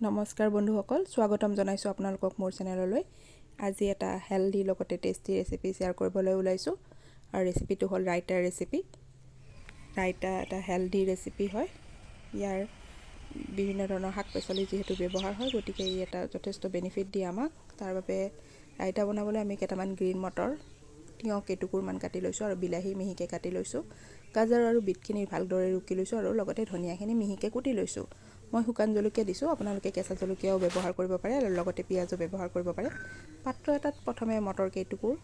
নমস্কাৰ বন্ধুসকল, স্বাগতম জনাইছোঁ আপোনালোকক মোৰ চেনেললৈ। আজি এটা হেল্ডি লগতে টেষ্টি ৰেচিপি শ্বেয়াৰ কৰিবলৈ ওলাইছোঁ আৰু ৰেচিপিটো হ'ল ৰাইটাৰ ৰেচিপি। ৰাইটা এটা হেল্ডি ৰেচিপি হয়। ইয়াৰ বিভিন্ন ধৰণৰ শাক পাচলি যিহেতু ব্যৱহাৰ হয়, গতিকে ই এটা যথেষ্ট বেনিফিট দিয়ে আমাক। তাৰ বাবে ৰাইটা বনাবলৈ আমি কেইটামান গ্ৰীণ মটৰ, তিয়ঁহ কেইটুকুৰমান কাটি লৈছোঁ আৰু বিলাহী মিহিকৈ কাটি লৈছোঁ। গাজৰ আৰু বিটখিনি ভালদৰে ৰুকি লৈছোঁ আৰু লগতে ধনিয়াখিনি মিহিকৈ কুটি লৈছোঁ। মই শুকান জলকীয়া দিছোঁ, আপোনালোকে কেঁচা জলকীয়াও ব্যৱহাৰ কৰিব পাৰে আৰু লগতে পিঁয়াজো ব্যৱহাৰ কৰিব পাৰে। পাত্ৰ এটাত প্ৰথমে মটৰ কেইটুকুৰ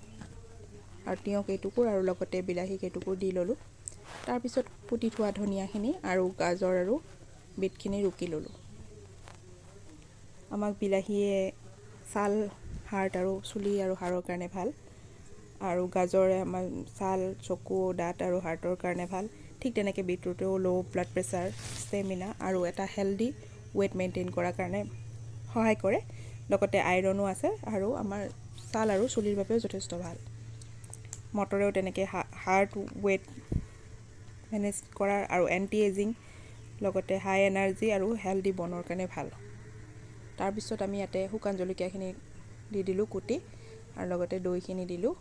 আৰু তিয়ঁহ কেইটুকুৰ আৰু লগতে বিলাহী কেইটুকুৰ দি ল'লোঁ। তাৰপিছত কুটি থোৱা ধনিয়াখিনি আৰু গাজৰ আৰু বিটখিনি ৰুকি ল'লোঁ। আমাক বিলাহীয়ে ছাল, হাৰ্ট আৰু চুলি আৰু হাড়ৰ কাৰণে ভাল, আৰু গাজৰে আমাৰ ছাল, চকু, দাঁত আৰু হাৰ্টৰ কাৰণে ভাল। ঠিক তেনেকৈ বিটৰুটেও ল' ব্লাড প্ৰেছাৰ, ষ্টেমিনা আৰু এটা হেল্ডি ৱেইট মেইনটেইন কৰাৰ কাৰণে সহায় কৰে। লগতে আইৰণো আছে আৰু আমাৰ ছাল আৰু চুলিৰ বাবেও যথেষ্ট ভাল। মটৰেও তেনেকৈ হাৰ্ট ৱেইট মেনেজ কৰাৰ আৰু এণ্টি এজিং, লগতে হাই এনাৰ্জি আৰু হেল্ডি বনৰ কাৰণে ভাল। তাৰপিছত আমি ইয়াতে শুকান জলকীয়াখিনি দি দিলোঁ কুটি, আৰু লগতে দৈখিনি দিলোঁ।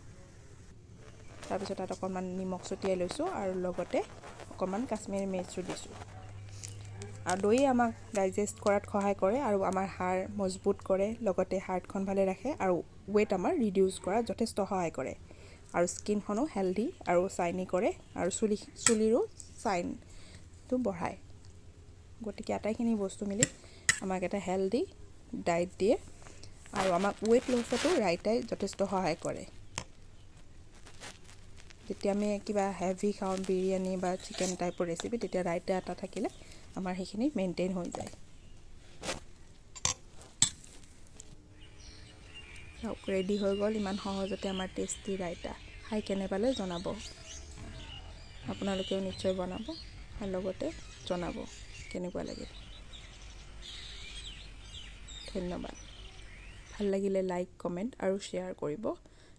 তাৰপিছত তাত অকণমান নিমখ ছটিয়াই লৈছোঁ আৰু লগতে অকণমান কাশ্মীৰী মিৰ্চো দিছোঁ। আৰু দৈয়ে আমাক ডাইজেষ্ট কৰাত সহায় কৰে আৰু আমাৰ হাড় মজবুত কৰে, লগতে হাৰ্টখন ভালে ৰাখে আৰু ৱেইট আমাৰ ৰিডিউচ কৰাত যথেষ্ট সহায় কৰে। আৰু স্কিনখনো হেল্ডি আৰু চাইনি কৰে আৰু চুলিৰো চাইনটো বঢ়ায়। গতিকে আটাইখিনি বস্তু মিলি আমাক এটা হেল্ডি ডায়েট দিয়ে আৰু আমাক ৱেইট লছতো ৰাইটাই যথেষ্ট সহায় কৰে। যেতিয়া আমি কিবা হেভি খাওঁ, বিৰিয়ানী বা চিকেন টাইপৰ ৰেচিপি, তেতিয়া ৰাইটা এটা থাকিলে আমাৰ সেইখিনি মেইনটেইন হৈ যায়। ৰেডি হৈ গ'ল ইমান সহজতে আমাৰ টেষ্টি ৰাইটা। খাই কেনে পালে জনাব। আপোনালোকেও নিশ্চয় বনাব আৰু লগতে জনাব কেনেকুৱা লাগিল। ধন্যবাদ। ভাল লাগিলে লাইক, কমেণ্ট আৰু শ্বেয়াৰ কৰিব,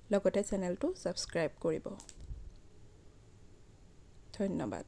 লগতে চেনেলটো ছাবস্ক্ৰাইব কৰিব। ধন্যবাদ।